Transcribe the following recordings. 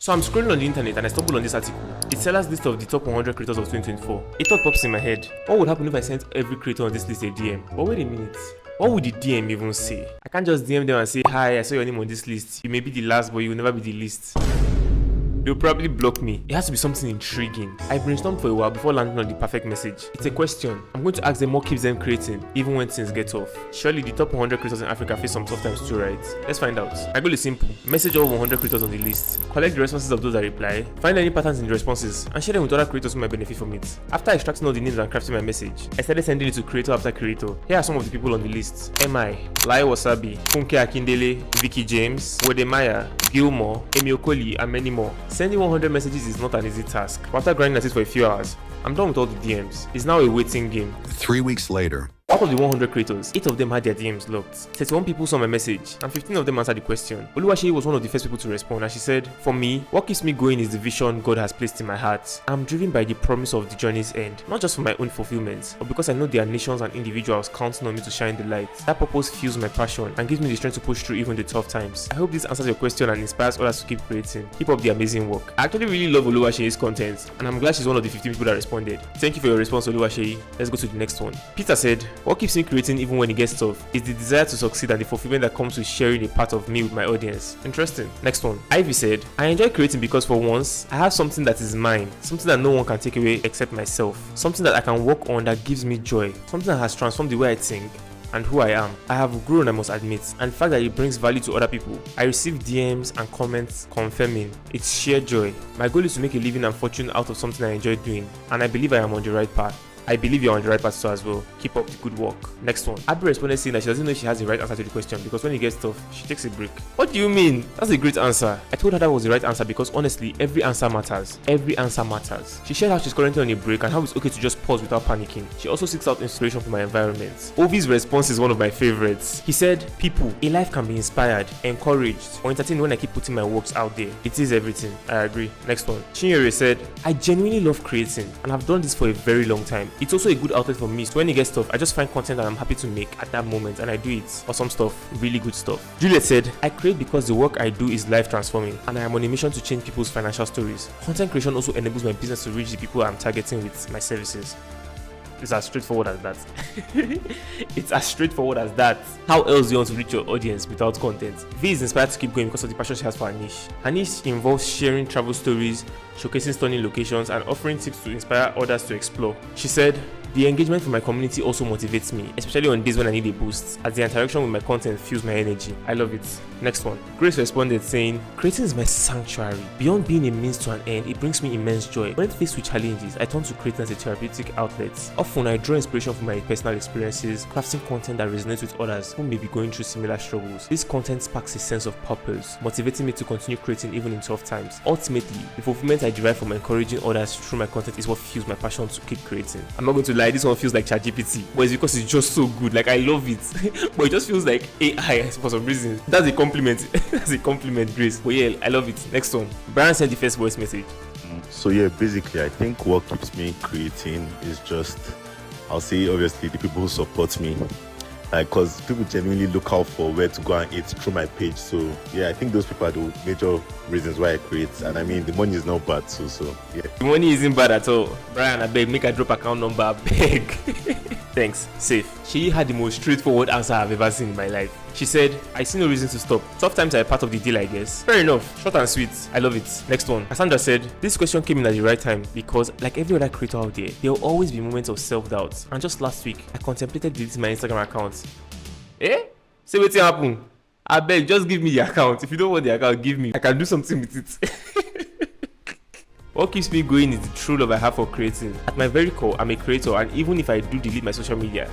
So I'm scrolling on the internet and I stumbled on this article. It sells list of the top 100 creators of 2024. A thought pops in my head. What would happen if I sent every creator on this list a DM? But wait a minute. What would the DM even say? I can't just DM them and say, hi, I saw your name on this list. You may be the last, but you will never be the least. They'll probably block me. It has to be something intriguing. I brainstormed for a while before landing on the perfect message. It's a question. I'm going to ask them what keeps them creating, even when things get tough. Surely the top 100 creators in Africa face some tough times too, right? Let's find out. My goal is simple. Message all 100 creators on the list. Collect the responses of those that reply. Find any patterns in the responses and share them with other creators who might benefit from it. After extracting all the names and crafting my message, I started sending it to creator after creator. Here are some of the people on the list. MI, Lai Wasabi, Funke Akindele, Vicky James, Wodemaya, Gilmore, Emi Okoli, and many more. Sending 100 messages is not an easy task, but after grinding at it for a few hours, I'm done with all the DMs. It's now a waiting game. 3 weeks later. Out of the 100 creators, 8 of them had their DMs locked. 31 people saw my message, and 15 of them answered the question. Oluwaseyi was one of the first people to respond, and she said, "For me, what keeps me going is the vision God has placed in my heart. I'm driven by the promise of the journey's end, not just for my own fulfillment, but because I know there are nations and individuals counting on me to shine the light. That purpose fuels my passion and gives me the strength to push through even the tough times." I hope this answers your question and inspires others to keep creating. Keep up the amazing work. I actually really love Oluwaseyi's content, and I'm glad she's one of the 15 people that responded. Thank you for your response, Oluwaseyi. Let's go to the next one. Peter said, "What keeps me creating even when it gets tough is the desire to succeed and the fulfillment that comes with sharing a part of me with my audience." Interesting. Next one. Ivy said, "I enjoy creating because for once, I have something that is mine, something that no one can take away except myself, something that I can work on that gives me joy, something that has transformed the way I think and who I am. I have grown, I must admit, and the fact that it brings value to other people. I receive DMs and comments confirming it's sheer joy. My goal is to make a living and fortune out of something I enjoy doing, and I believe I am on the right path." I believe you're on the right path too as well. Keep up the good work. Next one. Abby responded saying that she doesn't know if she has the right answer to the question because when it gets tough, she takes a break. What do you mean? That's a great answer. I told her that was the right answer because honestly, every answer matters. Every answer matters. She shared how she's currently on a break and how it's okay to just pause without panicking. She also seeks out inspiration from her environment. Ovi's response is one of my favorites. He said, "People, a life can be inspired, encouraged, or entertained when I keep putting my works out there. It is everything." I agree. Next one. Chinyere said, "I genuinely love creating and I've done this for a very long time. It's also a good outlet for me, so when it gets tough, I just find content that I'm happy to make at that moment and I do it. Or some stuff, really good stuff." Juliet said, "I create because the work I do is life transforming and I am on a mission to change people's financial stories. Content creation also enables my business to reach the people I'm targeting with my services." It's as straightforward as that. It's as straightforward as that. How else do you want to reach your audience without content? V is inspired to keep going because of the passion she has for her niche. Her niche involves sharing travel stories, showcasing stunning locations, and offering tips to inspire others to explore. She said, "The engagement from my community also motivates me, especially on days when I need a boost, as the interaction with my content fuels my energy. I love it." Next one. Grace responded saying, "Creating is my sanctuary. Beyond being a means to an end, it brings me immense joy. When faced with challenges, I turn to creating as a therapeutic outlet. Often, I draw inspiration from my personal experiences, crafting content that resonates with others who may be going through similar struggles. This content sparks a sense of purpose, motivating me to continue creating even in tough times. Ultimately, the fulfillment I derive from encouraging others through my content is what fuels my passion to keep creating." I'm not going to lie, this one feels like ChatGPT, but it's because it's just so good. Like, I love it, but it just feels like AI for some reason. That's a compliment. That's a compliment, Grace. But yeah, I love it. Next one. Brian sent the first voice message. So yeah, basically, I think what keeps me creating is just, I'll say obviously the people who support me, because people genuinely look out for where to go and eat through my page. So yeah, I think those people are the major reasons why I create. And I mean, the money is not bad too. So yeah, the money isn't bad at all. Brian, I beg, make a drop account number, I beg. Thanks, safe. She had the most straightforward answer I've ever seen in my life. She said, "I see no reason to stop. Tough times are a part of the deal, I guess." Fair enough. Short and sweet. I love it. Next one. Cassandra said, "This question came in at the right time because, like every other creator out there will always be moments of self-doubt. And just last week, I contemplated deleting my Instagram account." Say wetin happen? I beg, just give me the account. If you don't want the account, give me. I can do something with it. What keeps me going is the true love I have for creating. At my very core, I'm a creator, and even if I do delete my social media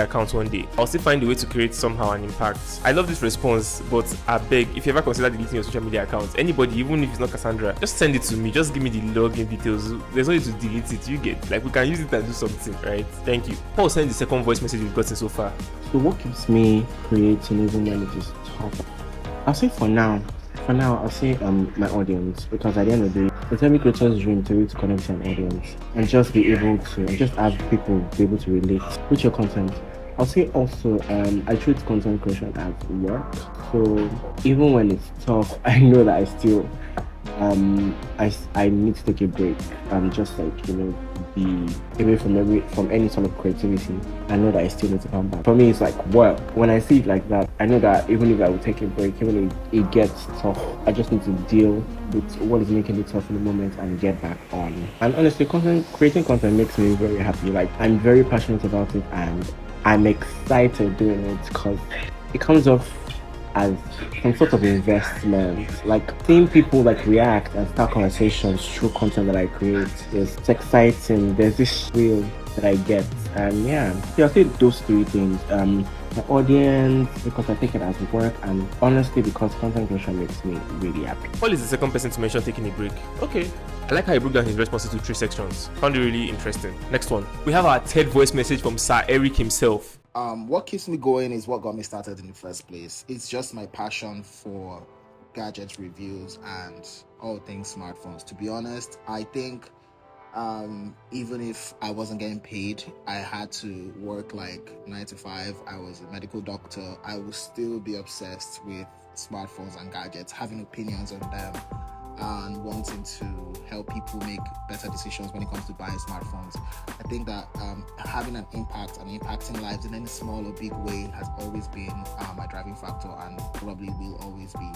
accounts one day, I'll still find a way to create somehow an impact. I love this response, but I beg, if you ever consider deleting your social media accounts, anybody, even if it's not Cassandra, just send it to me. Just give me the login details. There's no need to delete it. You get, like, we can use it and do something, right? Thank you. Paul sent the second voice message we've gotten so far. So what keeps me creating even when it is tough? I'll say for now, I'll say my audience, because at the end of the day, it's every creator's dream to be able to connect to an audience and just be able to, and just have people be able to relate with your content. I'll say also, I treat content creation as work. So even when it's tough, I know that I need to take a break. Just like be away from any sort of creativity. I know that I still need to come back. For me, it's like work. When I see it like that, I know that even if I will take a break, even if it gets tough, I just need to deal with what is making it tough in the moment and get back on. And honestly, creating content makes me very happy. Like, I'm very passionate about it, and I'm excited doing it because it comes off as some sort of investment. Like, seeing people like react and start conversations through content that I create it's exciting. There's this thrill that I get, and yeah, I'll say those three things. My audience, because I take it as work, and honestly because content creation makes me really happy. Paul is the second person to mention taking a break. Okay. I like how he broke down his responses to 3 sections. Found it really interesting. Next one. We have our third voice message from Sir Eric himself. What keeps me going is what got me started in the first place. It's just my passion for gadget reviews and all things smartphones. To be honest, I think even if I wasn't getting paid, I had to work like 9 to 5. I was a medical doctor. I would still be obsessed with smartphones and gadgets, having opinions on them, and wanting to help people make better decisions when it comes to buying smartphones. I think that having an impact and impacting lives in any small or big way has always been my driving factor, and probably will always be.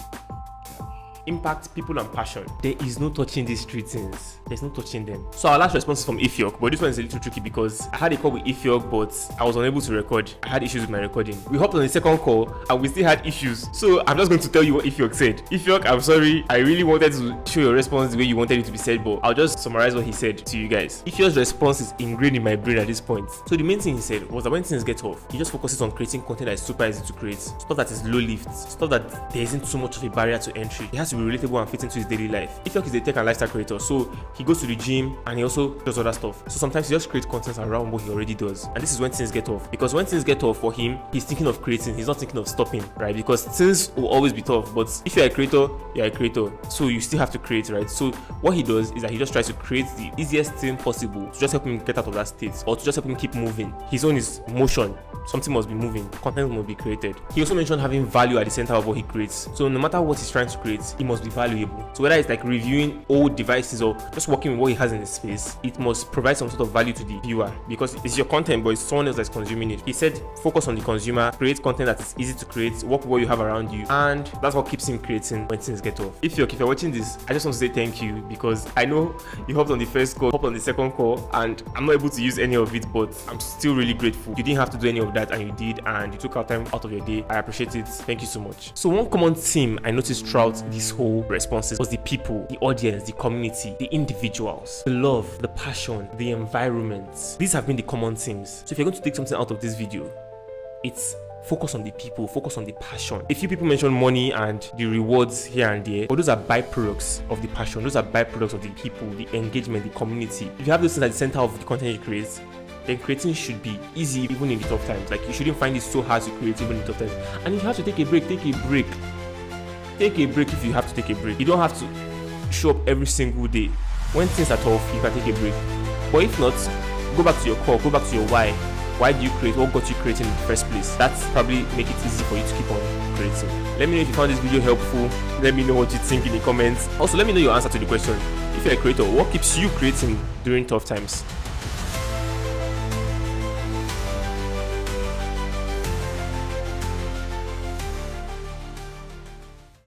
Impact, people, and passion. There is no touching these 3 things. There's no touching them. So our last response is from Ifiok, but this one is a little tricky because I had a call with Ifiok, but I was unable to record. I had issues with my recording. We hopped on the second call and we still had issues. So I'm just going to tell you what Ifiok said. Ifiok, I'm sorry. I really wanted to show your response the way you wanted it to be said, but I'll just summarize what he said to you guys. Ifiok's response is ingrained in my brain at this point. So the main thing he said was that when things get tough, he just focuses on creating content that is super easy to create. Stuff that is low lift. Stuff that there isn't too much of a barrier to entry. It has to be relatable and fit into his daily life. Ifiok is a tech and lifestyle creator, so he goes to the gym and he also does other stuff. So sometimes he just creates content around what he already does. And this is when things get tough. Because when things get tough for him, he's thinking of creating, he's not thinking of stopping, right? Because things will always be tough. But if you're a creator, you're a creator. So you still have to create, right? So what he does is that he just tries to create the easiest thing possible to just help him get out of that state, or to just help him keep moving. His own is motion. Something must be moving, content must be created. He also mentioned having value at the center of what he creates. So no matter what he's trying to create, it must be valuable. So whether it's like reviewing old devices or just working with what he has in his space, it must provide some sort of value to the viewer, because it's your content, but it's someone else that's consuming it. He said focus on the consumer, create content that is easy to create, work with what you have around you, and that's what keeps him creating when things get off. If you're watching this, I just want to say thank you, because I know you hopped on the first call, hopped on the second call, and I'm not able to use any of it, but I'm still really grateful. You didn't have to do any of that, and you did, and you took our time out of your day. I appreciate it. Thank you so much. So one common theme I noticed throughout this whole responses was the people, the audience, the community, the individuals, the love, the passion, the environment. These have been the common themes. So if you're going to take something out of this video, it's focus on the people, focus on the passion. A few people mention money and the rewards here and there, but those are byproducts of the passion. Those are byproducts of the people, the engagement, the community. If you have those things at the center of the content you create, then creating should be easy even in the tough times. Like, you shouldn't find it so hard to create even in the tough times. And if you have to take a break, take a break. Take a break if you have to take a break. You don't have to show up every single day. When things are tough, you can take a break. But if not, go back to your core, go back to your why. Why do you create? What got you creating in the first place? That's probably make it easy for you to keep on creating. Let me know if you found this video helpful. Let me know what you think in the comments. Also, let me know your answer to the question. If you're a creator, what keeps you creating during tough times?